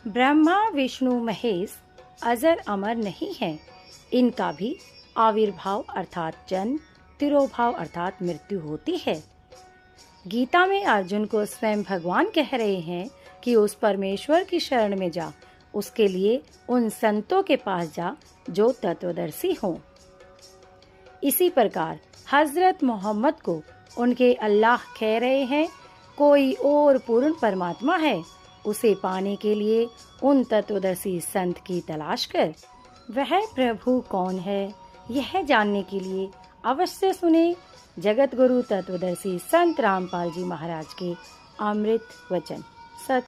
ब्रह्मा विष्णु महेश अजर अमर नहीं है, इनका भी आविर्भाव अर्थात जन्म, तिरोभाव अर्थात मृत्यु होती है। गीता में अर्जुन को स्वयं भगवान कह रहे हैं कि उस परमेश्वर की शरण में जा, उसके लिए उन संतों के पास जा जो तत्वदर्शी हों। इसी प्रकार हजरत मोहम्मद को उनके अल्लाह कह रहे हैं, कोई और पूर्ण परमात्मा है, उसे पाने के लिए उन तत्वदर्शी संत की तलाश कर। वह प्रभु कौन है, यह जानने के लिए अवश्य सुने जगत गुरु तत्वदर्शी संत रामपाल जी महाराज के अमृत वचन। सत्य।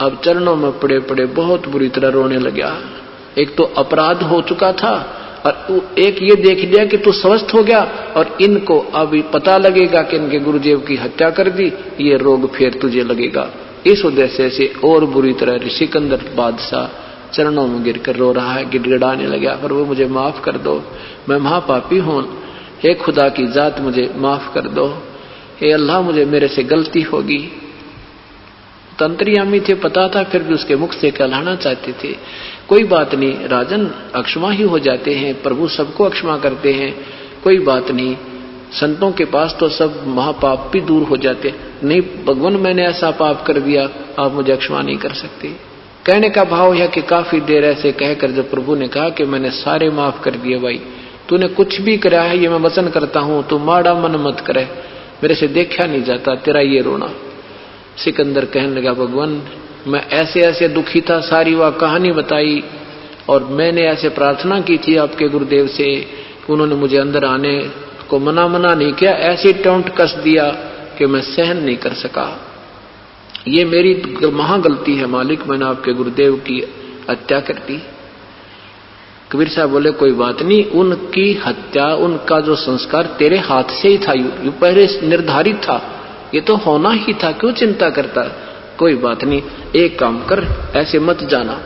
अब चरणों में पड़े पड़े बहुत बुरी तरह रोने लगा। एक तो अपराध हो चुका था और एक ये देख लिया कि तू स्वस्थ हो गया और इनको अभी पता लगेगा कि इनके गुरुदेव की हत्या कर दी, ये रोग फिर तुझे लगेगा। इस उद्देश्य से और बुरी तरह सिकंदर बादशाह चरणों में गिरकर रो रहा है, गिड़गिड़ाने लगा, पर वो मुझे माफ कर दो, मैं महापापी हूं, हे खुदा की जात मुझे माफ कर दो, हे अल्लाह मुझे मेरे से गलती होगी। तंत्रियामी थे, पता था, फिर भी उसके मुख से कहलाना चाहते थे। कोई बात नहीं राजन, अक्षमा ही हो जाते हैं, प्रभु सबको अक्षमा करते हैं, कोई बात नहीं, संतों के पास तो सब महापाप भी दूर हो जाते। नहीं भगवान, मैंने ऐसा पाप कर दिया, आप मुझे अक्षमा नहीं कर सकते। कहने का भाव है कि काफी देर ऐसे कहकर जब प्रभु ने कहा कि मैंने सारे माफ कर दिए, भाई तूने कुछ भी करा है ये मैं वचन करता हूं, तू माड़ा मन मत करे, मेरे से देखा नहीं जाता तेरा ये रोना। सिकंदर कहने लगा, भगवान मैं ऐसे ऐसे दुखी था, सारी वह कहानी बताई और मैंने ऐसे प्रार्थना की थी आपके गुरुदेव से, उन्होंने मुझे अंदर आने को मना नहीं किया, ऐसे टोंट कस दिया कि मैं सहन नहीं कर सका। ये मेरी महा गलती है मालिक, मैंने आपके गुरुदेव की हत्या कर दी। कबीर साहब बोले, कोई बात नहीं, उनकी हत्या, उनका जो संस्कार तेरे हाथ से ही था, यू पहले निर्धारित था, ये तो होना ही था, क्यों चिंता करता। कोई बात नहीं, एक काम कर, ऐसे मत जाना,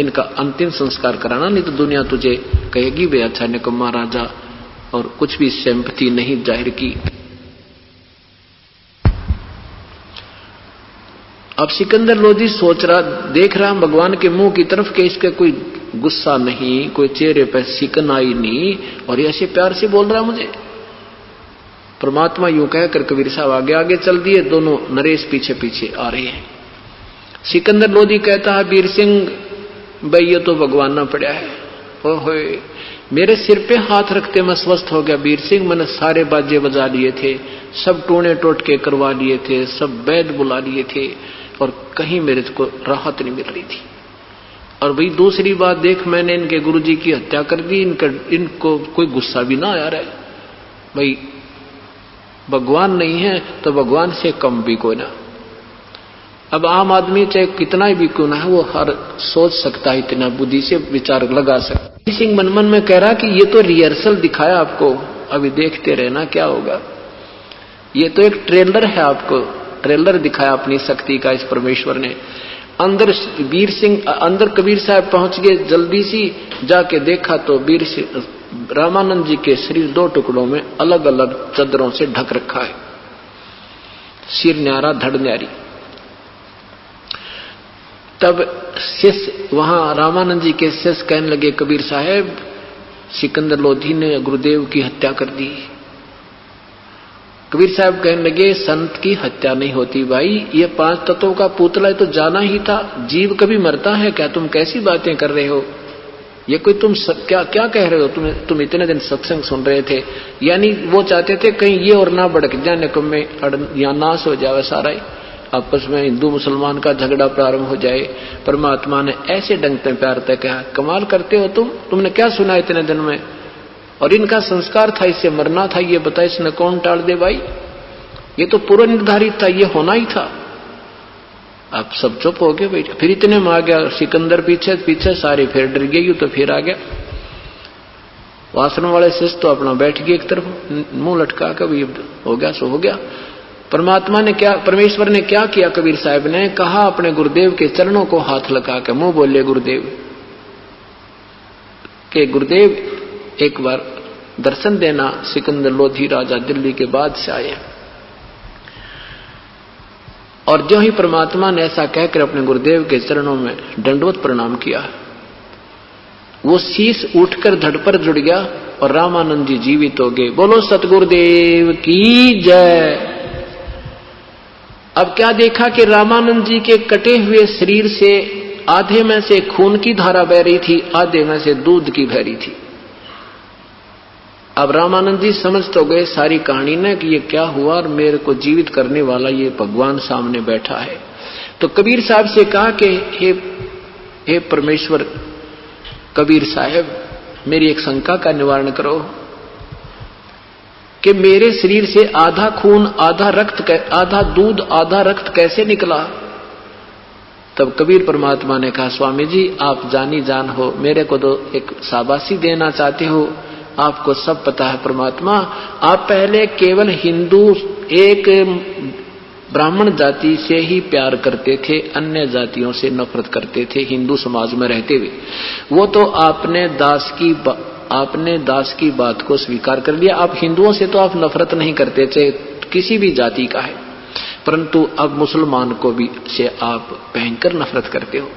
इनका अंतिम संस्कार कराना, नहीं तो दुनिया तुझे कहेगी वे अच्छा निकम्मा राजा, और कुछ भी सिंपैथी नहीं जाहिर की। अब सिकंदर लोधी सोच रहा, देख रहा भगवान के मुंह की तरफ के इसके कोई गुस्सा नहीं, कोई चेहरे पर सिकन आई नहीं, और ऐसे प्यार से बोल रहा मुझे। परमात्मा यूं कहकर कबीर साहब आगे आगे चल दिए, दोनों नरेश पीछे पीछे आ रहे हैं। सिकंदर लोधी कहता है, वीर सिंह भाई ये तो भगवान ना पड़ा है, ओए मेरे सिर पे हाथ रखते मैं स्वस्थ हो गया वीर सिंह, मैंने सारे बाजे बजा लिए थे, सब टोने टोटके करवा लिए थे, सब वैद्य बुला लिए थे, और कहीं मेरे को राहत नहीं मिल रही थी। और भाई दूसरी बात देख, मैंने इनके गुरुजी की हत्या कर दी, इनको कोई गुस्सा भी ना आ रहा है। भाई भगवान नहीं है तो भगवान से कम भी कोई ना। अब आम आदमी चाहे कितना भी क्यों ना है, वो हर सोच सकता है, इतना बुद्धि से विचार लगा सकता। सिंह मन मन में कह रहा कि ये तो रिहर्सल दिखाया आपको, अभी देखते रहना क्या होगा। ये तो एक ट्रेलर है, आपको ट्रेलर दिखाया अपनी शक्ति का इस परमेश्वर ने। अंदर वीर सिंह, अंदर कबीर साहब पहुंच गए, जल्दी सी जाके देखा तो वीर सिंह रामानंद जी के शरीर दो टुकड़ों में अलग अलग चादरों से ढक रखा है, सिर न्यारा धड़ न्यारी। तब शिष्य वहां रामानंद जी के शिष्य कहने लगे, कबीर साहब सिकंदर लोधी ने गुरुदेव की हत्या कर दी। कबीर साहब कहने लगे, संत की हत्या नहीं होती भाई, ये 5 तत्वों का पुतला तो जाना ही था, जीव कभी मरता है क्या, तुम कैसी बातें कर रहे हो, ये कोई तुम क्या क्या कह रहे हो, तुम इतने दिन सत्संग सुन रहे थे। यानी वो चाहते थे कहीं ये और ना भड़क जाने को में या नाश हो जाए सारा, आपस में हिंदू मुसलमान का झगड़ा प्रारंभ हो जाए। परमात्मा ने ऐसे डंगते प्यार तक कहा, कमाल करते हो तुमने क्या सुना इतने दिन में, और इनका संस्कार था, इससे मरना था, ये बता इसने कौन टाल दे भाई, ये तो पूर्व निर्धारित था, ये होना ही था। आप सब चुप हो गए भाई। फिर इतने में आ गया सिकंदर पीछे पीछे, सारे फिर डर गई, तो फिर आ गया। वासना वाले शिष्य तो अपना बैठ गए एक तरफ, मुंह लटका कर, भी हो गया सो हो गया। परमात्मा ने क्या, परमेश्वर ने क्या किया, कबीर साहब ने कहा अपने गुरुदेव के चरणों को हाथ लगा कर मुंह बोले गुरुदेव के, गुरुदेव एक बार दर्शन देना। सिकंदर लोधी राजा दिल्ली के बादशाह आए, और जो ही परमात्मा ने ऐसा कहकर अपने गुरुदेव के चरणों में दंडवत प्रणाम किया, वो शीश उठकर धड़ पर जुड़ गया और रामानंद जी जीवित हो गए। बोलो सतगुरुदेव की जय। अब क्या देखा कि रामानंद जी के कटे हुए शरीर से आधे में से खून की धारा बह रही थी, आधे में से दूध की बह रही थी। अब रामानंद जी समझ तो गए सारी कहानी ने कि ये क्या हुआ और मेरे को जीवित करने वाला ये भगवान सामने बैठा है। तो कबीर साहब से कहा कि हे परमेश्वर, कबीर साहब मेरी एक शंका का निवारण करो कि मेरे शरीर से आधा खून आधा रक्त आधा दूध आधा रक्त कैसे निकला। तब कबीर परमात्मा ने कहा, स्वामी जी आप जानी जान हो, मेरे को तो एक शाबाशी देना चाहते हो, आपको सब पता है परमात्मा। आप पहले केवल हिंदू एक ब्राह्मण जाति से ही प्यार करते थे, अन्य जातियों से नफरत करते थे हिंदू समाज में रहते हुए। वो तो आपने दास की बात को स्वीकार कर लिया। आप हिंदुओं से तो आप नफरत नहीं करते थे, किसी भी जाति का है, परंतु अब मुसलमान को भी से आप भयंकर नफरत करते हो।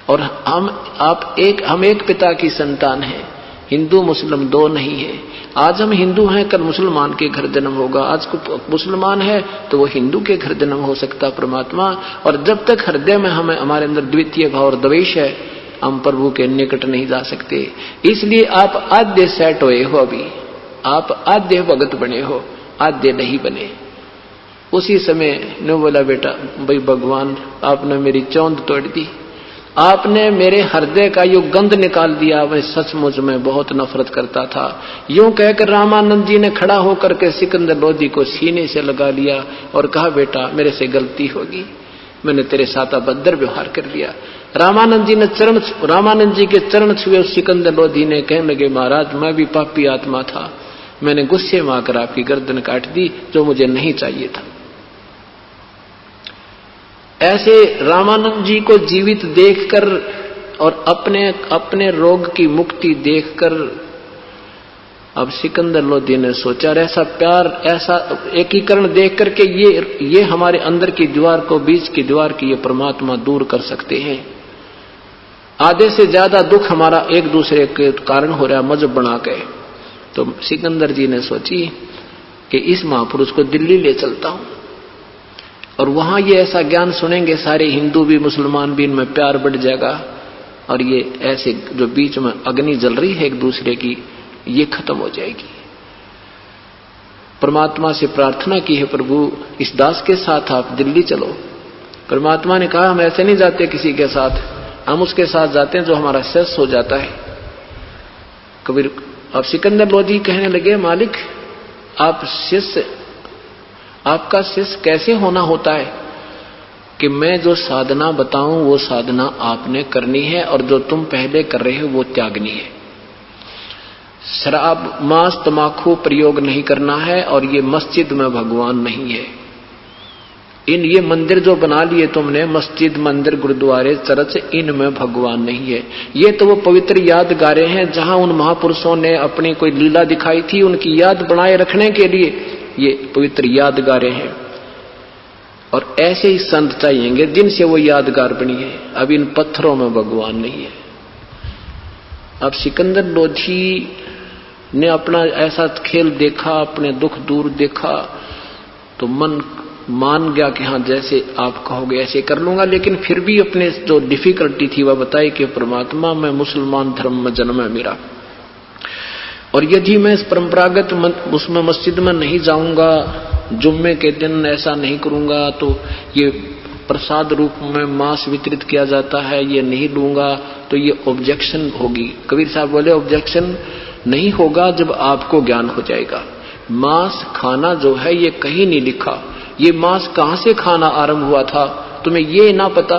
और हम एक पिता की संतान हैं, हिंदू मुस्लिम दो नहीं है। आज हम हिंदू हैं, कल मुसलमान के घर जन्म होगा। आज को मुसलमान है तो वो हिंदू के घर जन्म हो सकता परमात्मा। और जब तक हृदय में हमें हमारे अंदर द्वितीय भाव और द्वेष है, हम प्रभु के निकट नहीं जा सकते। इसलिए आप आद्य सेट हुए हो, अभी आप आद्य भगत बने हो, आद्य नहीं बने। उसी समय ने बोला, बेटा भाई भगवान आपने मेरी चौंध तोड़ दी, आपने मेरे हृदय का यो गंध निकाल दिया। मैं सचमुच में बहुत नफरत करता था। यूं कहकर रामानंद जी ने खड़ा होकर के सिकंदर लोधी को सीने से लगा लिया और कहा, बेटा मेरे से गलती होगी, मैंने तेरे साथ अभद्र व्यवहार कर दिया। रामानंद जी के चरण छुए सिकंदर लोधी ने कहने लगे, महाराज मैं भी पापी आत्मा था, मैंने गुस्से में आकर आपकी गर्दन काट दी, जो मुझे नहीं चाहिए था। ऐसे रामानंद जी को जीवित देखकर और अपने रोग की मुक्ति देखकर अब सिकंदर लोधी ने सोचा, ऐसा प्यार, ऐसा एकीकरण देख करके ये हमारे अंदर की दीवार को, बीच की दीवार की ये परमात्मा दूर कर सकते हैं। आधे से ज्यादा दुख हमारा एक दूसरे के कारण हो रहा, मजहब बना के। तो सिकंदर जी ने सोची कि इस महापुरुष को दिल्ली ले चलता हूं और वहां ये ऐसा ज्ञान सुनेंगे सारे हिंदू भी मुसलमान भी, इनमें प्यार बढ़ जाएगा और ये ऐसे जो बीच में अग्नि जल रही है एक दूसरे की, ये खत्म हो जाएगी। परमात्मा से प्रार्थना की है, प्रभु इस दास के साथ आप दिल्ली चलो। परमात्मा ने कहा, हम ऐसे नहीं जाते किसी के साथ, हम उसके साथ जाते हैं जो हमारा शिष्य हो जाता है। कबीर अब सिकंदर लोधी कहने लगे, मालिक आपका शिष्य कैसे होना होता है कि मैं जो साधना बताऊं वो साधना आपने करनी है और जो तुम पहले कर रहे हो वो त्यागनी है। शराब मांस तमाकू प्रयोग नहीं करना है और ये मस्जिद में भगवान नहीं है। ये मंदिर जो बना लिए तुमने, मस्जिद मंदिर गुरुद्वारे चर्च, इनमें भगवान नहीं है। ये तो वो पवित्र यादगारें हैं जहां उन महापुरुषों ने अपनी कोई लीला दिखाई थी, उनकी याद बनाए रखने के लिए ये पवित्र यादगारें हैं। और ऐसे ही संत चाहिएंगे जिनसे वो यादगार बनी है। अब इन पत्थरों में भगवान नहीं है। अब सिकंदर लोधी ने अपना ऐसा खेल देखा, अपने दुख दूर देखा, तो मन मान गया कि हाँ जैसे आप कहोगे ऐसे कर लूंगा। लेकिन फिर भी अपने जो डिफिकल्टी थी वह बताई कि परमात्मा मैं मुसलमान धर्म में जन्म है मेरा, और यदि मैं इस परंपरागत उसमें मस्जिद में नहीं जाऊंगा, जुम्मे के दिन ऐसा नहीं करूंगा, तो ये प्रसाद रूप में मांस वितरित किया जाता है, ये नहीं लूंगा तो ये ऑब्जेक्शन होगी। कबीर साहब बोले, ऑब्जेक्शन नहीं होगा जब आपको ज्ञान हो जाएगा। मांस खाना जो है ये कहीं नहीं लिखा, ये मांस कहां से खाना आरंभ हुआ था तुम्हें ये ना पता।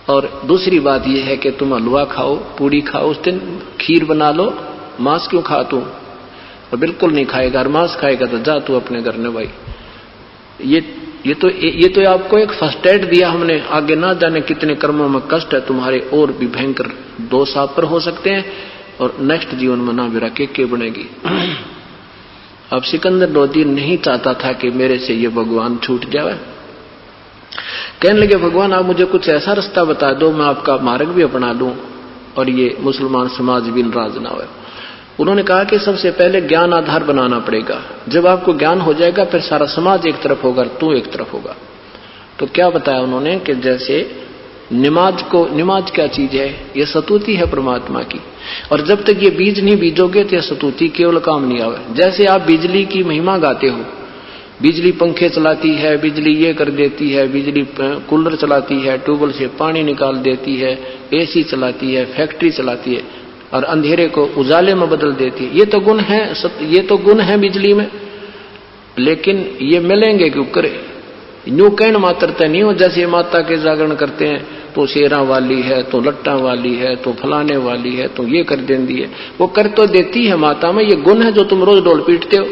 और दूसरी बात ये है कि तुम हलवा खाओ, पूड़ी खाओ, उस दिन खीर बना लो, मांस क्यों खा तू? और बिल्कुल नहीं खाएगा, और मांस खाएगा तो जा तू अपने घर में भाई। ये तो आपको एक फर्स्ट एड दिया हमने, आगे ना जाने कितने कर्मों में कष्ट है तुम्हारे, और भी भयंकर दोष आप पर हो सकते हैं और नेक्स्ट जीवन में ना मेरा के बनेगी। अब सिकंदर लोधी नहीं चाहता था कि मेरे से ये भगवान छूट जाए, कहने लगे भगवान आप मुझे कुछ ऐसा रास्ता बता दो मैं आपका मार्ग भी अपना लूं और ये मुसलमान समाज भी नाराज ना हो। उन्होंने कहा कि सबसे पहले ज्ञान आधार बनाना पड़ेगा। जब आपको ज्ञान हो जाएगा फिर सारा समाज एक तरफ होगा, तू एक तरफ होगा। तो क्या बताया उन्होंने कि जैसे नमाज क्या चीज है? ये सतुति है परमात्मा की, और जब तक ये बीज नहीं बीजोगे तो यह सतुति केवल काम नहीं आवे। जैसे आप बिजली की महिमा गाते हो, बिजली पंखे चलाती है, बिजली ये कर देती है, बिजली कूलर चलाती है, ट्यूबवेल से पानी निकाल देती है, एसी चलाती है, फैक्ट्री चलाती है और अंधेरे को उजाले में बदल देती है। ये तो गुण है बिजली में। लेकिन ये मिलेंगे क्यों करे? न्यू कहन मात्रता नहीं हो। जैसे माता के जागरण करते हैं तो शेरा वाली है, तो लट्टा वाली है, तो फलाने वाली है, तो ये कर देती है। वो कर तो देती है माता में, ये गुण है जो तुम रोज डोल पीटते हो।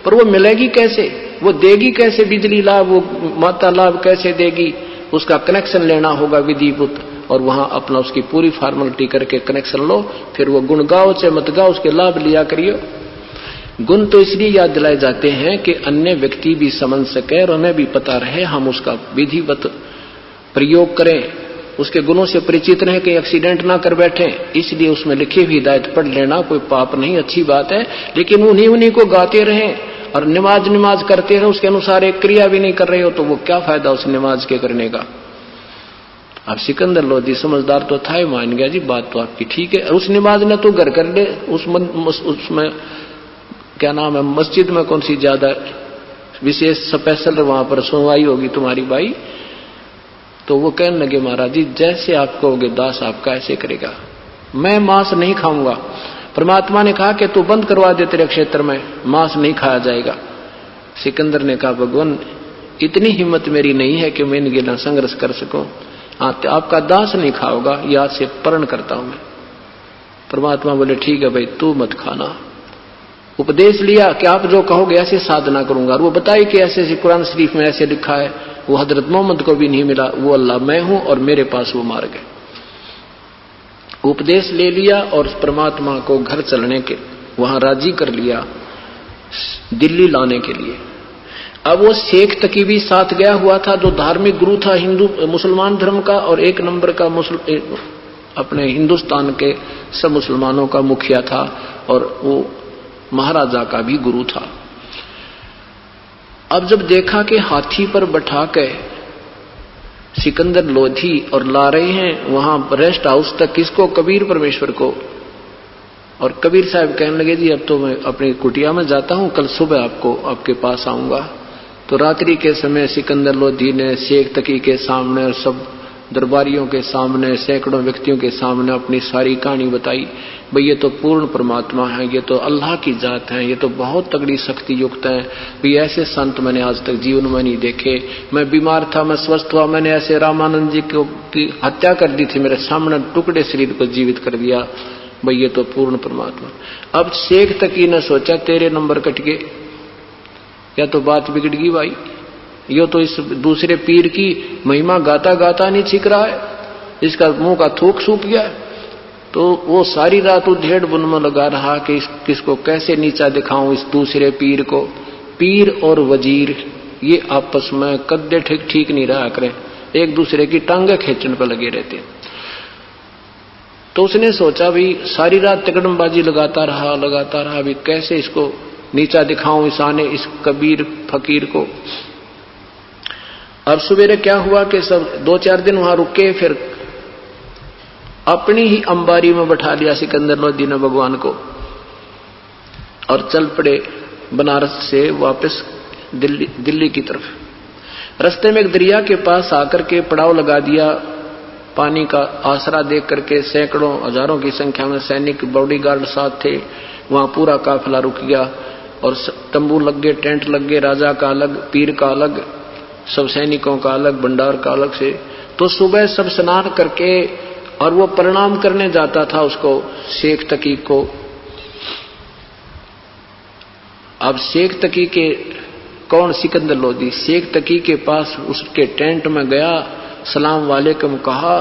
पर वो मिलेगी कैसे? वो देगी कैसे बिजली लाभ? वो माता लाभ कैसे देगी? उसका कनेक्शन लेना होगा विधिवत, और वहां अपना उसकी पूरी फॉर्मेलिटी करके कनेक्शन लो। फिर वो गुण गाओ चाहे मत गाओ, उसके लाभ लिया करियो। गुण तो इसलिए याद दिलाए जाते हैं कि अन्य व्यक्ति भी समझ सके और हमें भी पता रहे, हम उसका विधिवत प्रयोग करें, उसके गुणों से परिचित रहे, कहीं एक्सीडेंट ना कर बैठे। इसलिए उसमें लिखी हुई हिदायत पढ़ लेना कोई पाप नहीं, अच्छी बात है। लेकिन उन्हीं को गाते रहें और नमाज करते रहे, उसके अनुसार एक क्रिया भी नहीं कर रहे हो तो वो क्या फायदा उस नमाज के करने का? अब सिकंदर लोधी समझदार तो था ही, मान गया जी बात तो आपकी ठीक है। उस नमाज ने तो घर कर ले, उसमें क्या नाम है, मस्जिद में कौन सी ज्यादा विशेष स्पेशल वहां पर सुनवाई होगी तुम्हारी भाई? तो वो कहने लगे महाराज जी जैसे आप कहोगे दास आपका ऐसे करेगा। मैं मांस नहीं खाऊंगा। परमात्मा ने कहा कि तू बंद करवा दे, तेरे क्षेत्र में मांस नहीं खाया जाएगा। सिकंदर ने कहा भगवान इतनी हिम्मत मेरी नहीं है कि मैं इनके ना संघर्ष कर सकूं। हाँ आपका दास नहीं खाओगा, ये आज से प्रण करता हूं मैं। परमात्मा बोले ठीक है भाई तू मत खाना। उपदेश लिया कि आप जो कहोगे ऐसे साधना करूंगा, और वो बताई कि ऐसे कुरान शरीफ में ऐसे लिखा है। वो हजरत मोहम्मद को भी नहीं मिला, वो अल्लाह मैं हूं और मेरे पास वो मार्ग है। उपदेश ले लिया और परमात्मा को घर चलने के वहां राजी कर लिया, दिल्ली लाने के लिए। अब वो शेख तकी भी साथ गया हुआ था, जो धार्मिक गुरु था हिंदू मुसलमान धर्म का, और एक नंबर का अपने हिंदुस्तान के सब मुसलमानों का मुखिया था, और वो महाराजा का भी गुरु था। अब जब देखा कि हाथी पर बैठा के सिकंदर लोधी और ला रहे हैं वहां रेस्ट हाउस तक, किसको? कबीर परमेश्वर को। और कबीर साहब कहने लगे जी अब तो मैं अपनी कुटिया में जाता हूं, कल सुबह आपके पास आऊंगा। तो रात्रि के समय सिकंदर लोधी ने शेख तकी के सामने और सब दरबारियों के सामने, सैकड़ों व्यक्तियों के सामने अपनी सारी कहानी बताई। भाई ये तो पूर्ण परमात्मा है, ये तो अल्लाह की जात है, ये तो बहुत तगड़ी शक्ति युक्त है। भाई ऐसे संत मैंने आज तक जीवन में नहीं देखे। मैं बीमार था, मैं स्वस्थ हुआ, मैंने ऐसे रामानंद जी की हत्या कर दी थी, मेरे सामने टुकड़े शरीर को जीवित कर दिया। भाई ये तो पूर्ण परमात्मा। अब शेख तकी ने सोचा तेरे नंबर कट गए, या तो बात बिगड़ गई भाई। यो तो इस दूसरे पीर की महिमा गाता गाता नहीं छिक रहा है, इसका मुंह का थूक सूख गया। तो वो सारी रात उधेड़ बुन में लगा रहा कि किसको कैसे नीचा दिखाऊं इस दूसरे पीर को। पीर और वजीर ये आपस में कद्दे ठीक नहीं रहा करें, एक दूसरे की टांगे खींचने पर लगे रहते। तो उसने सोचा भी सारी रात तिकड़मबाजी लगाता रहा भी कैसे इसको नीचा दिखाऊं इस कबीर फकीर को। अब सवेरे क्या हुआ कि सब 2-4 दिन वहां रुके, फिर अपनी ही अंबारी में बैठा लिया सिकंदर लोधी ने भगवान को, और चल पड़े बनारस से वापस दिल्ली की तरफ। रास्ते में एक दरिया के पास आकर के पड़ाव लगा दिया, पानी का आसरा देख करके सैकड़ों हजारों की संख्या में सैनिक बॉडीगार्ड साथ थे। वहां पूरा काफिला रुक गया और तंबू लग गए, टेंट लग गए, राजा का अलग, पीर का अलग, सब सैनिकों का अलग, भंडार का अलग से। तो सुबह सब स्नान करके और वो प्रणाम करने जाता था उसको, शेख तकी को। अब शेख तकी के कौन? सिकंदर लोधी। शेख तकी के पास उसके टेंट में गया, सलाम वालेकुम कहा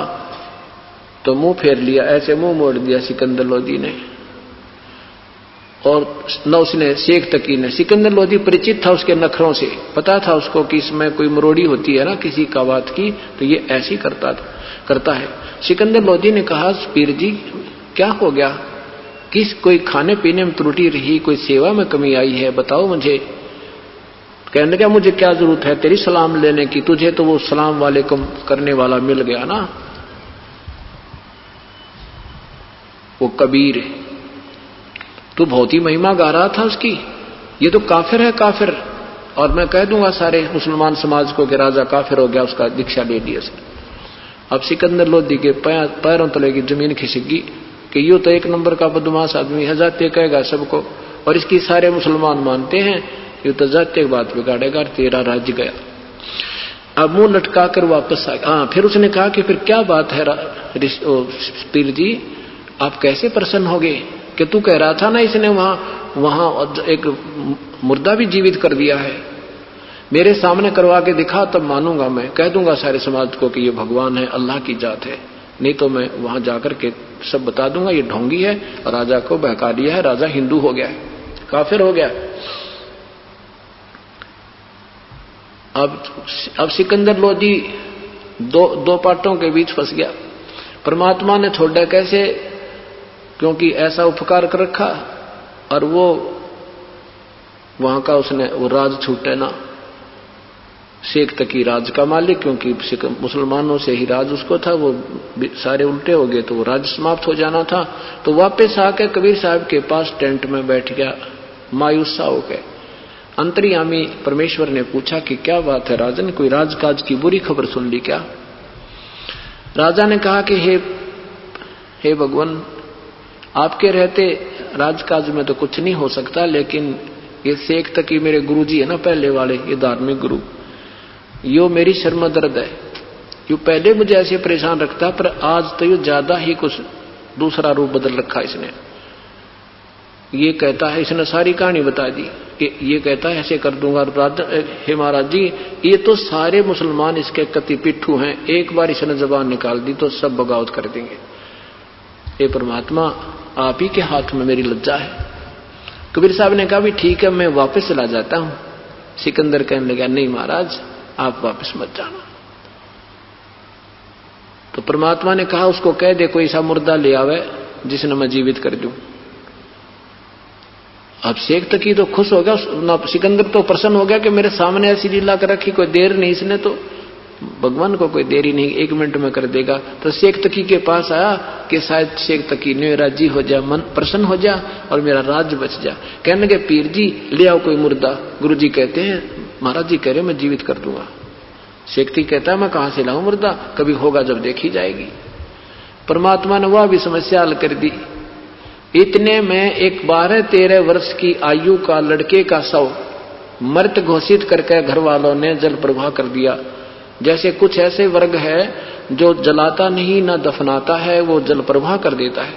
तो मुंह फेर लिया, ऐसे मुंह मोड़ दिया सिकंदर लोधी ने। और न उसने शेख तकी ने, सिकंदर लोधी परिचित था उसके नखरों से, पता था उसको कि इसमें कोई मरोड़ी होती है ना किसी का बात की, तो ये ऐसी करता है। सिकंदर लोधी ने कहा, पीर जी क्या हो गया, कोई खाने पीने में त्रुटि रही, कोई सेवा में कमी आई है, बताओ मुझे। कहने लगा, मुझे क्या जरूरत है तेरी सलाम लेने की, तुझे तो वो सलाम वालेकुम करने वाला मिल गया ना, वो कबीर, तू बहुत ही महिमा गा रहा था उसकी, ये तो काफिर है काफिर, और मैं कह दूंगा सारे मुसलमान समाज को कि राजा काफिर हो गया, उसका दीक्षा ले लिया उसने। अब सिकंदर लोधी के पैरों तले की जमीन खिसक गई कि यूं तो एक नंबर का बदमाश आदमी है, जाते कहेगा सबको, और इसकी सारे मुसलमान मानते हैं, यूं तो जाते बात बिगाड़ेगा, तेरा राज्य गया। अब मुंह लटका कर वापस आ गया। फिर उसने कहा कि फिर क्या बात है पीर जी, आप कैसे प्रसन्न हो गए कि तू कह रहा था ना इसने वहां एक मुर्दा भी जीवित कर दिया है, मेरे सामने करवा के दिखा तब मानूंगा, मैं कह दूंगा सारे समाज को कि ये भगवान है, अल्लाह की जात है, नहीं तो मैं वहां जाकर के सब बता दूंगा ये ढोंगी है, राजा को बहका दिया है, राजा हिंदू हो गया है, काफिर हो गया। अब सिकंदर लोधी दो पाटों के बीच फंस गया। परमात्मा ने छोड़ा कैसे, क्योंकि ऐसा उपकार कर रखा, और वो वहां का उसने वो राज छूटे ना, शेख तकी राज का मालिक, क्योंकि मुसलमानों से ही राज उसको था, वो सारे उल्टे हो गए तो वो राज समाप्त हो जाना था। तो वापस आके कबीर साहब के पास टेंट में बैठ गया, मायूस सा हो गए। अंतर्यामी परमेश्वर ने पूछा कि क्या बात है राजन, कोई राजकाज की बुरी खबर सुन ली क्या? राजा ने कहा कि हे भगवान, आपके रहते राजकाज में तो कुछ नहीं हो सकता, लेकिन ये शेख तकी मेरे गुरुजी है ना पहले वाले, ये धार्मिक गुरु, यो मेरी शर्म दर्द है, यो पहले मुझे ऐसे परेशान रखता, पर आज तो यो ज्यादा ही कुछ दूसरा रूप बदल रखा इसने। ये कहता है, इसने सारी कहानी बता दी कि ये कहता है ऐसे कर दूंगा। हे महाराज जी, ये तो सारे मुसलमान इसके कति पिट्ठू हैं, एक बार इसने जबान निकाल दी तो सब बगावत कर देंगे। हे परमात्मा, आप ही के हाथ में मेरी लज्जा है। कबीर साहब ने कहा भी ठीक है, मैं वापस चला जाता हूं। सिकंदर कहने लगा, नहीं महाराज आप वापस मत जाना। तो परमात्मा ने कहा उसको कह दे कोई ऐसा मुर्दा ले आवे जिसने मैं जीवित कर दूं। अब शेख तकी तो खुश हो गया, सिकंदर तो प्रसन्न हो गया कि मेरे सामने ऐसी लीला कर रखी, कोई देर नहीं इसने, तो भगवान को कोई देरी नहीं, 1 मिनट में कर देगा। तो शेख तकी के पास आया कि शायद शेख तकी ने राजी हो जा, मन प्रसन्न हो जा और मेरा राज्य बच जा। कहने लगे पीर जी ले आओ कोई मुर्दा। गुरु जी कहते हैं, महाराज जी कह रहे मैं जीवित कर दूंगा। शेख तकी कहता है मैं कहां से लाऊं मुर्दा, कभी होगा जब देखी जाएगी। परमात्मा ने वह भी समस्या हल कर दी। इतने में एक 12-13 वर्ष की आयु का लड़के का शव मृत घोषित करके घर वालों ने जल प्रवाह कर दिया। जैसे कुछ ऐसे वर्ग है जो जलाता नहीं ना दफनाता है, वो जल प्रवाह कर देता है।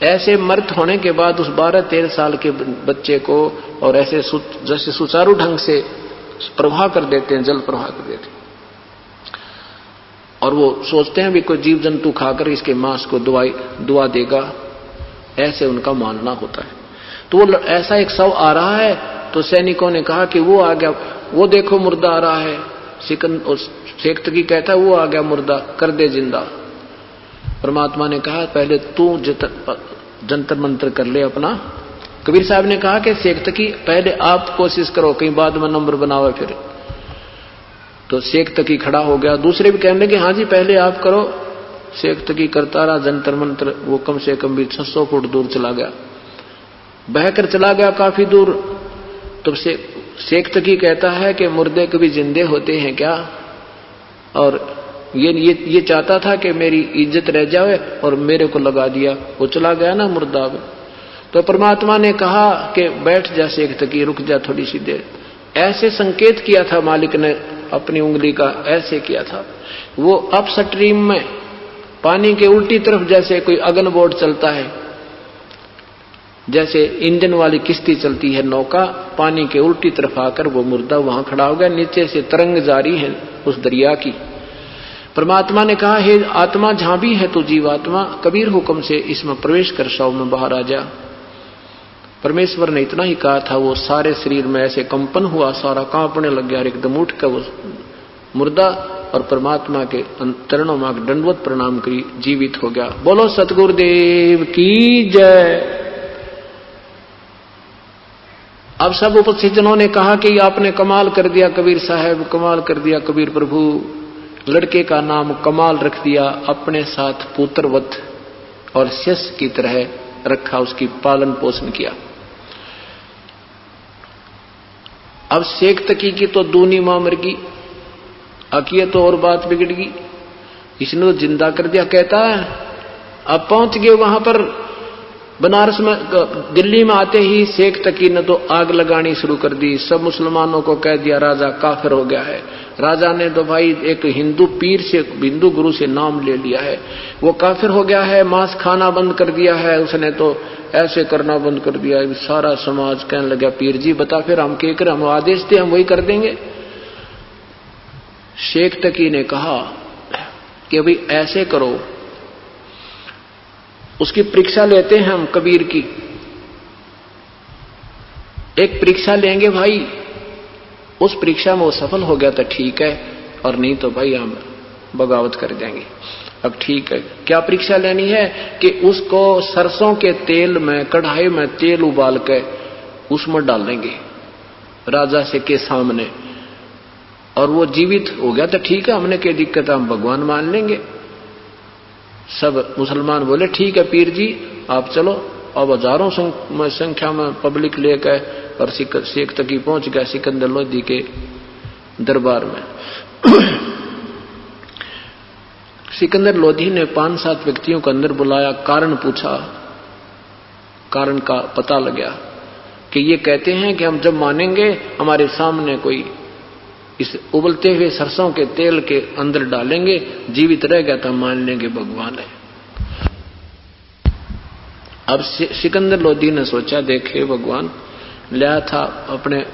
ऐसे मृत होने के बाद उस 12-13 साल के बच्चे को और ऐसे जैसे सुचारू ढंग से प्रवाह कर देते हैं, जल प्रवाह कर देते हैं, और वो सोचते हैं भी कोई जीव जंतु खाकर इसके मांस को दुआ देगा, ऐसे उनका मानना होता है। तो वो ऐसा एक शव आ रहा है, तो सैनिकों ने कहा कि वो आ गया, वो देखो मुर्दा आ रहा है। शेख तकी कहता है वो आ गया मुर्दा, कर दे जिंदा। परमात्मा ने कहा पहले तू जंतर मंत्र कर ले अपना। कबीर साहब ने कहा कि शेख तकी पहले आप कोशिश करो, कहीं बाद में नंबर बनाओ फिर। तो शेख तकी खड़ा हो गया, दूसरे भी कहने लगे हाँ जी पहले आप करो। शेख तकी करता रहा जंतर मंत्र, वो कम से कम भी 600 फुट दूर चला गया, बहकर चला गया काफी दूर। तब से शेख तकी कहता है कि मुर्दे कभी जिंदे होते हैं क्या, और ये चाहता था कि मेरी इज्जत रह जाए और मेरे को लगा दिया, वो चला गया ना मुर्दा। तो परमात्मा ने कहा कि बैठ जा शेख तकी, रुक जा थोड़ी सी देर। ऐसे संकेत किया था मालिक ने अपनी उंगली का, ऐसे किया था। वो अप स्ट्रीम में पानी के उल्टी तरफ जैसे कोई अगन बोट चलता है, जैसे इंजन वाली किश्ती चलती है नौका, पानी के उल्टी तरफ आकर वो मुर्दा वहां खड़ा हो गया। नीचे से तरंग जारी है उस दरिया की। परमात्मा ने कहा हे आत्मा जहां भी है तू जीवात्मा, कबीर हुक्म से इसमें प्रवेश कर शव में बाहर आ जा। परमेश्वर ने इतना ही कहा था, वो सारे शरीर में ऐसे कंपन हुआ, सारा कांपने लग गया और एकदम उठ कर वो मुर्दा और परमात्मा के चरणों में दंडवत प्रणाम करी जीवित हो गया। बोलो सतगुरुदेव की जय। अब सब उपस्थित जनों ने कहा कि आपने कमाल कर दिया कबीर साहब, कमाल कर दिया कबीर प्रभु। लड़के का नाम कमाल रख दिया, अपने साथ पुत्रवत और शिष्य की तरह रखा, उसकी पालन पोषण किया। अब शेख तकी की तो दूनी मां मर गई, अकिया तो और बात बिगड़ गई, इसने तो जिंदा कर दिया। कहता है अब पहुंच गए वहां पर बनारस में, दिल्ली में आते ही शेख तकी ने तो आग लगानी शुरू कर दी। सब मुसलमानों को कह दिया राजा काफिर हो गया है। राजा ने तो भाई एक हिंदू पीर से, हिंदू गुरु से नाम ले लिया है, वो काफिर हो गया है, मांस खाना बंद कर दिया है, उसने तो ऐसे करना बंद कर दिया। सारा समाज कहने लगा पीर जी बता फिर हम क्या करें, हम आदेश दे हम वही कर देंगे। शेख तकी ने कहा कि भाई ऐसे करो, उसकी परीक्षा लेते हैं हम कबीर की, एक परीक्षा लेंगे भाई, उस परीक्षा में वो सफल हो गया तो ठीक है, और नहीं तो भाई हम बगावत कर देंगे। अब ठीक है, क्या परीक्षा लेनी है कि उसको सरसों के तेल में, कढ़ाई में तेल उबाल के उसमें डाल देंगे राजा से के सामने, और वो जीवित हो गया तो ठीक है, हमने क्या दिक्कत है, हम भगवान मान लेंगे। सब मुसलमान बोले ठीक है पीर जी आप चलो। अब हजारों संख्या में पब्लिक लेकर और शेख तकी पहुंच गया सिकंदर लोधी के दरबार में। सिकंदर लोधी ने 5-7 व्यक्तियों को अंदर बुलाया, कारण पूछा, कारण का पता लगा कि ये कहते हैं कि हम जब मानेंगे हमारे सामने कोई इस उबलते हुए सरसों के तेल के अंदर डालेंगे, जीवित रह गया तो मान लेंगे भगवान है। अब सिकंदर लोधी ने सोचा देखे भगवान लाया था अपने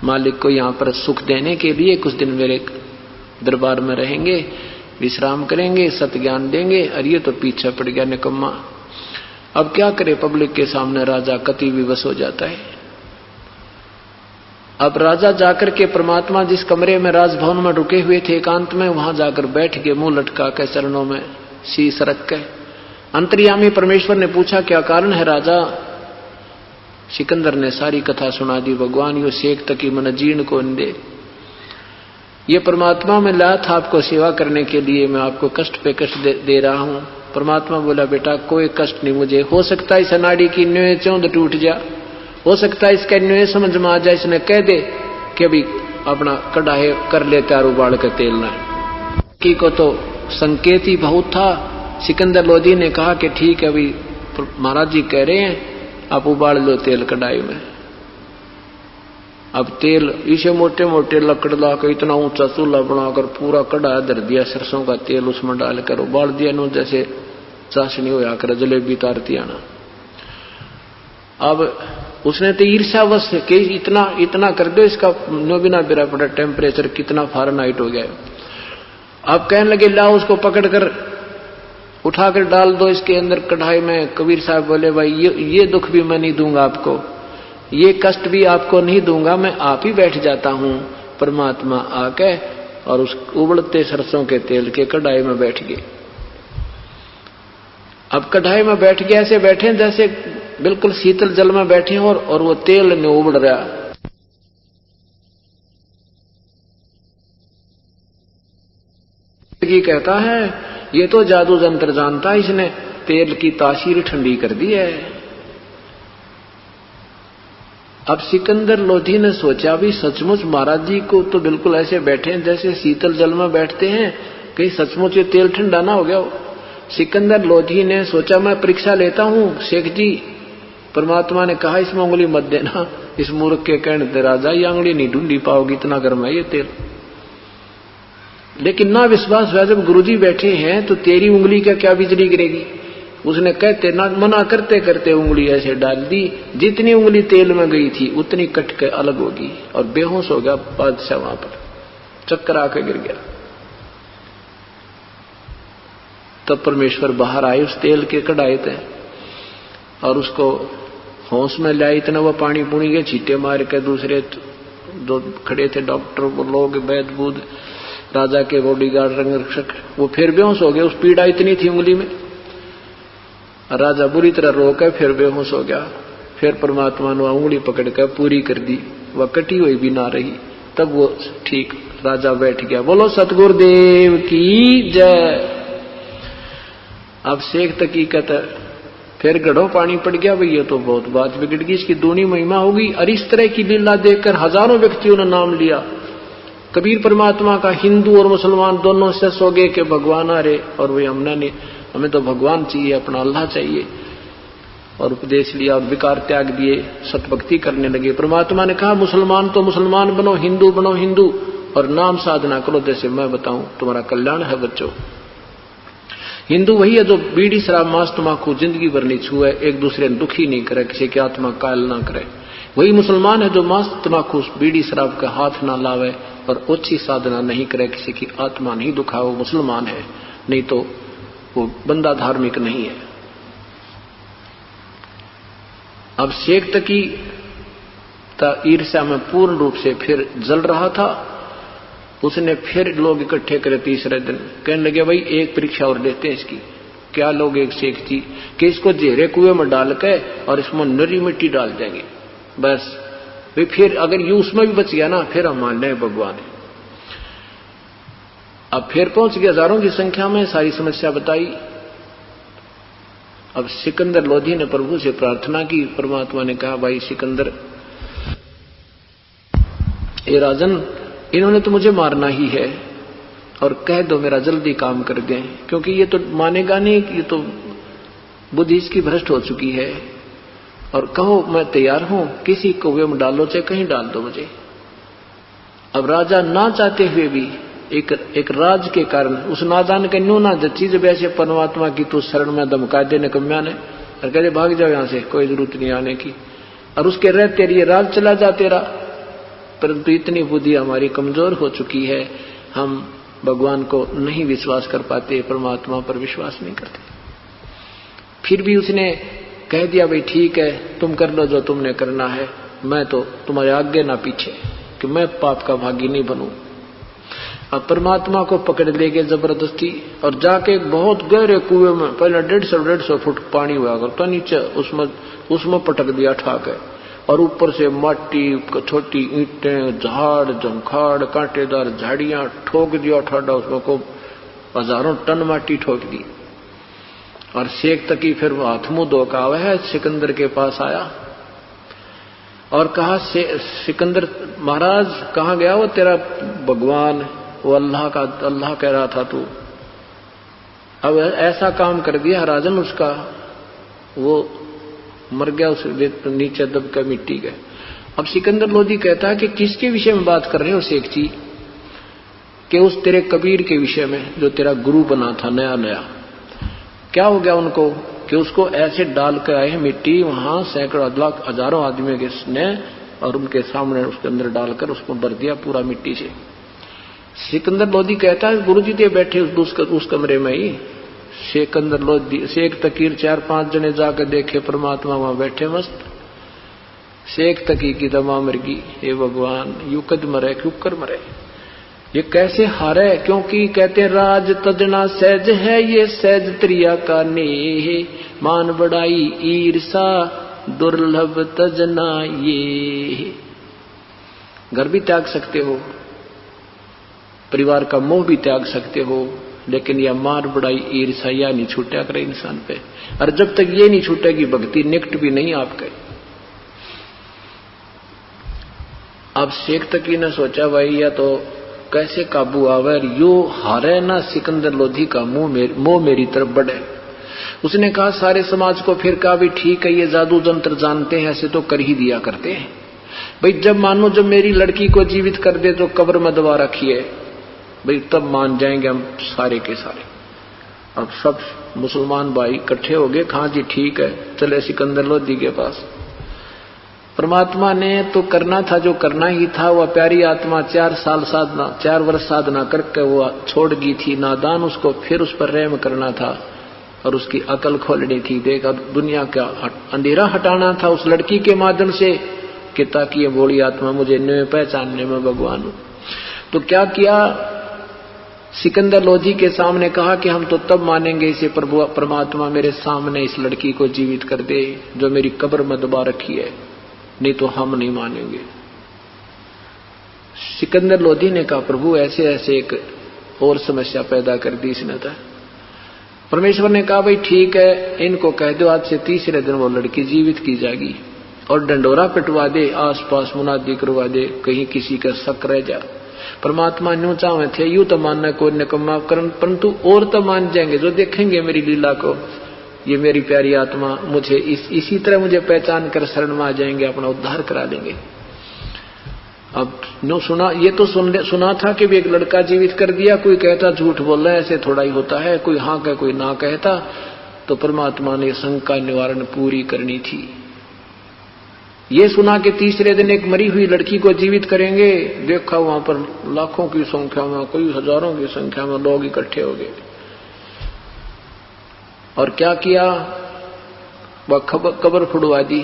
मालिक को यहां पर सुख देने के लिए, कुछ दिन मेरे दरबार में रहेंगे, विश्राम करेंगे, सत्य ज्ञान देंगे, और ये तो पीछे पड़ गया निकम्मा। अब क्या करे, पब्लिक के सामने राजा कति विवश हो जाता है। अब राजा जाकर के परमात्मा जिस कमरे में राजभवन में रुके हुए थे एकांत में, वहां जाकर बैठ के मुंह लटका के चरणों में शीश रख के अंतर्यामी परमेश्वर ने पूछा क्या कारण है राजा। सिकंदर ने सारी कथा सुना दी। भगवान यो शेख तकी मन जीर्ण को दे, ये परमात्मा में लाया था आपको सेवा करने के लिए, मैं आपको कष्ट पे कष्ट दे रहा हूं। परमात्मा बोला बेटा कोई कष्ट नहीं मुझे, हो सकता है इस अनाड़ी की न्योय चौंध टूट जा, हो सकता है इसका न्योय समझ में आ जाए, इसने कह दे कि अभी अपना कढ़ाई कर लेते और उबाल कर तेल ना की को तो संकेत ही बहुत था। सिकंदर लोधी ने कहा कि ठीक है अभी महाराज जी कह रहे हैं आप उबाल लो तेल कढ़ाई में। अब तेल इसे मोटे मोटे लकड़ ला कर इतना ऊंचा चूल्हा बनाकर पूरा कढ़ाई धर दिया, सरसों का तेल उसमें डालकर उबाल दिया नो, जैसे चाशनी होया कर जलेबी तारती आना। अब उसने तो ईर्ष्यावश कि इतना कर दो, इसका नो बिना बिरा पड़ा टेम्परेचर कितना फ़ारेनहाइट हो गया। अब कहने लगे लाओ उसको पकड़कर उठाकर डाल दो इसके अंदर कढ़ाई में। कबीर साहब बोले भाई ये दुख भी मैं नहीं दूंगा आपको, ये कष्ट भी आपको नहीं दूंगा, मैं आप ही बैठ जाता हूं। परमात्मा आके और उस उबलते सरसों के तेल के कढ़ाई में बैठ गए। अब कढ़ाई में बैठ गए, ऐसे बैठे जैसे बिल्कुल शीतल जल में बैठे और वो तेल ने उबल रहा। कहता है ये तो जादू जंत्र जानता है, इसने तेल की तासीर ठंडी कर दी है। अब सिकंदर लोधी ने सोचा भी सचमुच महाराज जी को तो बिल्कुल ऐसे बैठे हैं जैसे शीतल जल में बैठते हैं, कहीं सचमुच ये तेल ठंडा ना हो गया हो। सिकंदर लोधी ने सोचा मैं परीक्षा लेता हूं शेख जी। परमात्मा ने कहा इसमें उंगली मत देना। इस मूर्ख के कहने से राजा ये उंगली नहीं ढूंढी पाओगी, इतना गर्म है ये तेल। लेकिन ना विश्वास हुआ, जब गुरुजी बैठे हैं तो तेरी उंगली का क्या बिजली गिरेगी। उसने कहते ना मना करते करते उंगली ऐसे डाल दी, जितनी उंगली तेल में गई थी उतनी कट के अलग होगी, और बेहोश हो गया बादशाह, वहां पर चक्कर आकर गिर गया। तब परमेश्वर बाहर आए उस तेल के कढ़ाई से और उसको होश में लाया इतना वो पानी पुणी के छींटे मार के दूसरे जो खड़े थे डॉक्टर वो लोग वैद्य बूद राजा के बॉडीगार्ड रंग रक्षक वो फिर बेहोश हो गए। उस पीड़ा इतनी थी उंगली में। राजा बुरी तरह रोका फिर बेहोश हो गया। फिर परमात्मा ने उंगली पकड़ कर पूरी कर दी, वह कटी हुई भी ना रही। तब वो ठीक राजा बैठ गया। बोलो सतगुरुदेव की जय। अब शेख तकी कहता फिर गढ़ो पानी पड़ गया। भैया तो बहुत बात बिगड़ गई, इसकी दूनी महिमा होगी। और इस तरह की लीला देखकर हजारों व्यक्तियों ने नाम लिया। कबीर परमात्मा का हिंदू और मुसलमान दोनों से हो गए कि भगवान आ रहे, और वही हमने नहीं, हमें तो भगवान चाहिए, अपना अल्लाह चाहिए। और उपदेश लिया और विकार त्याग दिए, सतभक्ति करने लगे। परमात्मा ने कहा मुसलमान तो मुसलमान बनो, हिंदू बनो हिंदू, और नाम साधना करो जैसे मैं बताऊं, तुम्हारा कल्याण है बच्चों। हिंदू वही है जो बीड़ी शराब मांस तंबाकू जिंदगी भर नहीं छुए, एक दूसरे ने दुखी नहीं करे, किसी की आत्मा कायल ना करे। वही मुसलमान है जो मांस तंबाकू बीड़ी शराब का हाथ ना लावे और ओछी साधना नहीं करे, किसी की आत्मा नहीं दुखा, वो मुसलमान है। नहीं तो वो बंदा धार्मिक नहीं है। अब शेख तकी ईर्ष्या में पूर्ण रूप से फिर जल रहा था। उसने फिर लोग इकट्ठे करे तीसरे दिन, कहने लगे भाई एक परीक्षा और लेते हैं इसकी। क्या लोग एक शेख जी कि इसको जेरे कुएं में डाल के और इसमें नरी मिट्टी डाल देंगे बस भाई, फिर अगर ये उसमें भी बच गया ना फिर हम मान लें भगवान है। अब फिर पहुंच गया हजारों की संख्या में, सारी समस्या बताई। अब सिकंदर लोधी ने प्रभु से प्रार्थना की। परमात्मा ने कहा भाई सिकंदर, ये राजन इन्होंने तो मुझे मारना ही है, और कह दो मेरा जल्दी काम कर दें, क्योंकि ये तो मानेगा नहीं, ये तो बुद्धि इसकी भ्रष्ट हो चुकी है। और कहो मैं तैयार हूं, किसी कुएं में डालो चाहे कहीं डाल दो मुझे। अब राजा ना चाहते हुए भी एक राज के कारण उस नादान के न्यू ना जची जब ऐसे परमात्मा की तो शरण में धमका दे निकम्या ने, और कहते भाग जाओ यहां से, कोई जरूरत नहीं आने की, और उसके रह तेरी राज चला जा तेरा। परंतु इतनी बुद्धि हमारी कमजोर हो चुकी है, हम भगवान को नहीं विश्वास कर पाते, परमात्मा पर विश्वास नहीं करते। फिर भी उसने कह दिया भाई ठीक है तुम कर लो जो तुमने करना है, मैं तो तुम्हारे आगे ना पीछे, कि मैं पाप का भागी नहीं बनूं। अब परमात्मा को पकड़ ले गए जबरदस्ती, और जाके एक बहुत गहरे कुएं में, पहले 150 फुट पानी हुआ करता नीचे, उसमें पटक दिया ठाक है, और ऊपर से माटी, छोटी ईंटें, झाड़ झंखाड़, कांटेदार झाड़ियां ठोक दिया ठाडा, उसमें को हजारों टन माटी ठोक दी। और शेख तकी फिर वो हाथ मुंह धो का आवा है सिकंदर के पास आया और कहा सिकंदर महाराज कहाँ गया वो तेरा भगवान, वो अल्लाह कह रहा था तू, अब ऐसा काम कर दिया राजन उसका, वो मर गया, उस नीचे दब कर मिट्टी गए। अब सिकंदर लोधी कहता है कि किसके विषय में बात कर रहे हो शेख जी, कि उस तेरे कबीर के विषय में जो तेरा गुरु बना था नया नया। क्या हो गया उनको कि उसको ऐसे डाल कर आए मिट्टी, वहां सैकड़ों लाख हजारों आदमी के ने, और उनके सामने उसके अंदर डालकर उसको भर दिया पूरा मिट्टी से। सिकंदर लोधी कहता है गुरु जी थे बैठे उस कमरे में ही। सिकंदर लोधी शेख तकीर 4-5 जने जाकर देखे परमात्मा वहां बैठे मस्त। शेख तकी की दमा मर गई, हे भगवान यू कद मरे क्यों कर मरे, ये कैसे हारे, क्योंकि कहते राज तजना सहज है, ये सहज त्रिया का नेह, मान बढ़ाई ईर्षा दुर्लभ तजना ये। घर भी त्याग सकते हो, परिवार का मोह भी त्याग सकते हो, लेकिन यह मार बढ़ाई ईर्षा या नहीं छूटा करे इंसान पे। और जब तक ये नहीं छूटेगी भक्ति निकट भी नहीं आपके। अब शेख तकी ने सोचा भाई या तो कैसे काबू आवे, यो हारे ना सिकंदर लोधी का मोह मेरी तरफ बढ़े। उसने कहा सारे समाज को फिर कहा भी ठीक है ये जादू जंत्र जानते हैं, ऐसे तो कर ही दिया करते हैं भाई, जब मानो जब मेरी लड़की को जीवित कर दे तो कब्र में दबा रखिए भाई, तब मान जाएंगे हम सारे के सारे। अब सब मुसलमान भाई इकट्ठे हो गए, हाँ जी ठीक है, चले सिकंदर लोधी के पास। परमात्मा ने तो करना था जो करना ही था, वह प्यारी आत्मा 4 वर्ष साधना करके वो छोड़ गई थी नादान, उसको फिर उस पर रहम करना था। और उसकी अकल खोलनी थी। देखा दुनिया का अंधेरा हटाना था उस लड़की के माध्यम से कि ताकि ये बोली आत्मा मुझे न पहचानने में भगवान हूं। तो क्या किया, सिकंदर लोधी के सामने कहा कि हम तो तब मानेंगे इसे प्रभु परमात्मा मेरे सामने इस लड़की को जीवित कर दे जो मेरी कब्र में दबा रखी है, नहीं तो हम नहीं मानेंगे। सिकंदर लोधी ने कहा प्रभु ऐसे ऐसे एक और समस्या पैदा कर दी इसने। था परमेश्वर ने कहा भाई ठीक है, इनको कह दो आज से तीसरे दिन वो लड़की जीवित की जाएगी और डंडोरा पिटवा दे, आसपास मुनादी करवा दे, कहीं किसी का शक रह जा। परमात्मा न्यू चाहे थे यूं तो मानना कोई निकम्मा करन, परंतु और तो मान जाएंगे जो देखेंगे मेरी लीला को, ये मेरी प्यारी आत्मा मुझे इसी तरह मुझे पहचान कर शरण में आ जाएंगे, अपना उद्धार करा लेंगे। अब नो सुना, ये तो सुना था कि भी एक लड़का जीवित कर दिया, कोई कहता झूठ बोल रहा है, ऐसे थोड़ा ही होता है, कोई हाँ कहे कोई ना कहता। तो परमात्मा ने शंका निवारण पूरी करनी थी। ये सुना कि तीसरे दिन एक मरी हुई लड़की को जीवित करेंगे। देखा वहां पर लाखों की संख्या में, कोई हजारों की संख्या में लोग इकट्ठे हो गए और क्या किया, वह कब्र फुड़वा दी।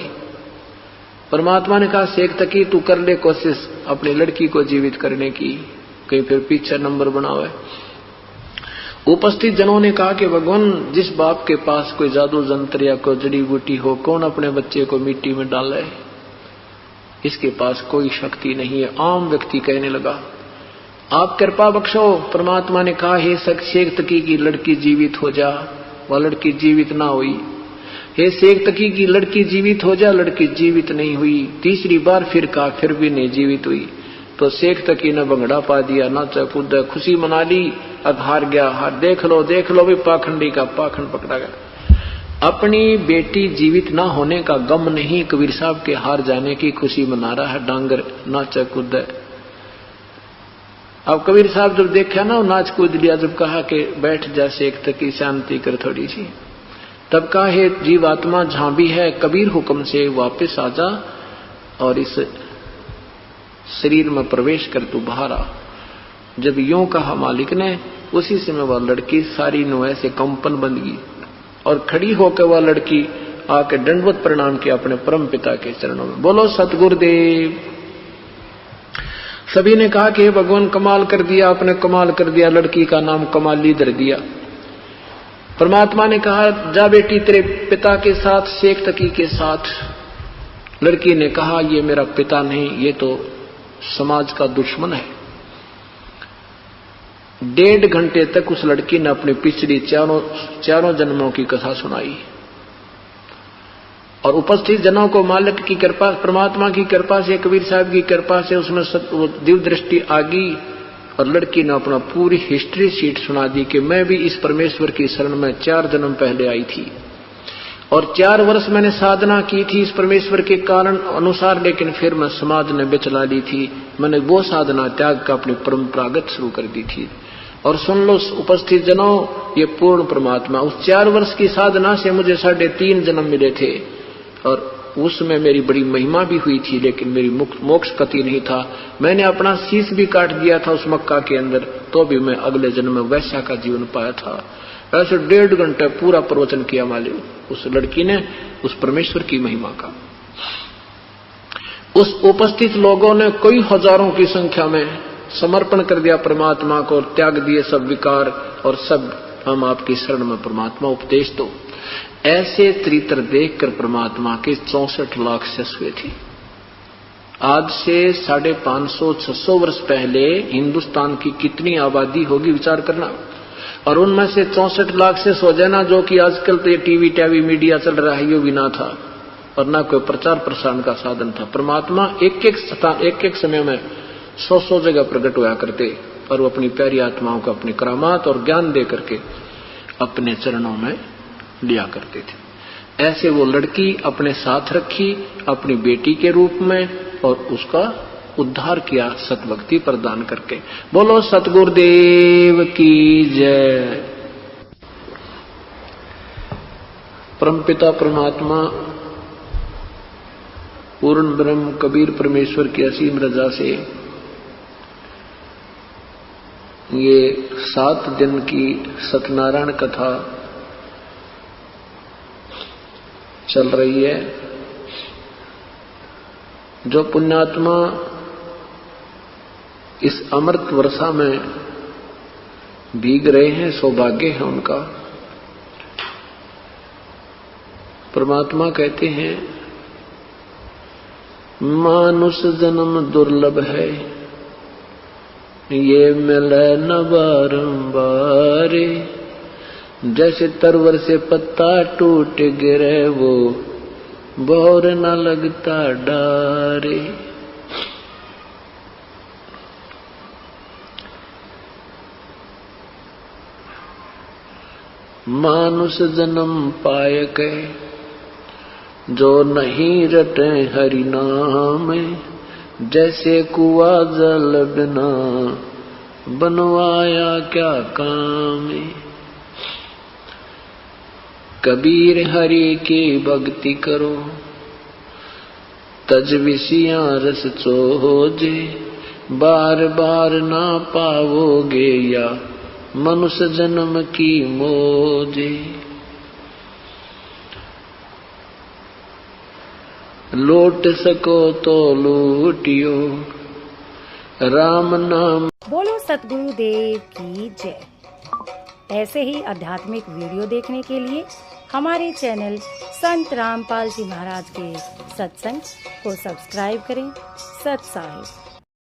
परमात्मा ने कहा शेख तकी तू कर ले कोशिश अपनी लड़की को जीवित करने की, कहीं फिर पीछे नंबर बनावे। उपस्थित जनों ने कहा कि भगवान जिस बाप के पास कोई जादू जंत्र या कोई जड़ी बूटी हो, कौन अपने बच्चे को मिट्टी में डाले, इसके पास कोई शक्ति नहीं है। आम व्यक्ति कहने लगा आप कृपा बख्शो। परमात्मा ने कहा हे शेख तकी की लड़की जीवित हो जा, वह लड़की जीवित ना हुई। हे शेख तकी की लड़की जीवित हो जा, लड़की जीवित नहीं हुई। तीसरी बार फिर कहा, फिर भी नहीं जीवित हुई। तो शेख तकी ने भंगड़ा पा दिया, नाचा कूदा, खुशी मना ली। अब हार गया, हार देख लो भी पाखंडी का पाखंड पकड़ा गया। अपनी बेटी जीवित ना होने का गम नहीं, कबीर साहब के हार जाने की खुशी मना रहा है डांगर, नाचा कूदा। अब कबीर साहब जब देखा ना नाच कूद लिया, जब कहा कि बैठ जा शेख तकी शांति कर थोड़ी सी, तब कहा हे जीवात्मा जहां भी है कबीर हुक्म से वापस आ जा और इस शरीर में प्रवेश कर तू बाहर आ। जब यूं कहा मालिक ने, उसी समय वह लड़की सारी नुए से कंपन बंद गई और खड़ी होकर वह लड़की आके दंडवत प्रणाम किया अपने परम पिता के चरणों में। बोलो सतगुरुदेव। सभी ने कहा कि भगवान कमाल कर दिया, आपने कमाल कर दिया, लड़की का नाम कमाली धर दिया। परमात्मा ने कहा जा बेटी तेरे पिता के साथ, शेख तकी के साथ। लड़की ने कहा ये मेरा पिता नहीं, ये तो समाज का दुश्मन है। 1.5 घंटे तक उस लड़की ने अपनी पिछली चारों जन्मों की कथा सुनाई और उपस्थित जनों को मालिक की कृपा, परमात्मा की कृपा से, कबीर साहब की कृपा से उसमें दिव्य दृष्टि आ गई और लड़की ने अपना पूरी हिस्ट्री शीट सुना दी कि मैं भी इस परमेश्वर की शरण में 4 जन्म पहले आई थी और 4 वर्ष मैंने साधना की थी इस परमेश्वर के कारण अनुसार, लेकिन फिर मैं समाज ने बेचला ली थी। मैंने वो साधना त्याग का अपनी परंपरागत शुरू कर दी थी। और सुन लो उपस्थित जनों, ये पूर्ण परमात्मा, उस 4 वर्ष की साधना से मुझे 3.5 जन्म मिले थे और उसमें मेरी बड़ी महिमा भी हुई थी, लेकिन मेरी मोक्ष गति नहीं था। मैंने अपना शीश भी काट दिया था उस मक्का के अंदर, तो भी मैं अगले जन्म में वैश्या का जीवन पाया था। ऐसे 1.5 घंटे पूरा प्रवचन किया मालिक उस लड़की ने उस परमेश्वर की महिमा का। उस उपस्थित लोगों ने कई हजारों की संख्या में समर्पण कर दिया परमात्मा को, त्याग दिए सब विकार और सब हम आपकी शरण में परमात्मा उपदेश दो। ऐसे चरित्र देखकर परमात्मा के 64 लाख शिष्य हुए थे। आज से 550-600 वर्ष पहले हिंदुस्तान की कितनी आबादी होगी विचार करना, और उनमें से 64 लाख से हो जाना, जो कि आजकल तो ये टीवी मीडिया चल रहा है, ये भी ना था और ना कोई प्रचार प्रसारण का साधन था। परमात्मा एक समय में 100 जगह प्रकट हुआ करते और वो अपनी प्यारी आत्माओं को अपनी करामात और ज्ञान दे करके अपने चरणों में लिया करते थे। ऐसे वो लड़की अपने साथ रखी अपनी बेटी के रूप में और उसका उद्धार किया सतभक्ति प्रदान करके। बोलो सतगुरुदेव की जय। परमपिता परमात्मा पूर्ण ब्रह्म कबीर परमेश्वर की असीम रजा से ये 7 दिन की सत्यनारायण कथा चल रही है। जो पुण्यात्मा इस अमृत वर्षा में भीग रहे हैं, सौभाग्य है उनका। परमात्मा कहते हैं मानुष जन्म दुर्लभ है, ये मिले न बारंबार। जैसे तरवर से पत्ता टूट गिरे वो बोर न लगता डारे। मानुष जन्म पाय के जो नहीं रटे हरि नाम, जैसे कुआ जल बिना बनवाया क्या काम। कबीर हरि की भक्ति करो, तज विषयां रस चोजे। बार बार ना पाओगे या मनुष्य जन्म की मोजे। लौट सको तो लूटियो राम नाम। बोलो सतगुरु देव की जय। ऐसे ही आध्यात्मिक वीडियो देखने के लिए हमारे चैनल संत रामपाल जी महाराज के सत्संग को सब्सक्राइब करें। सत साहिब।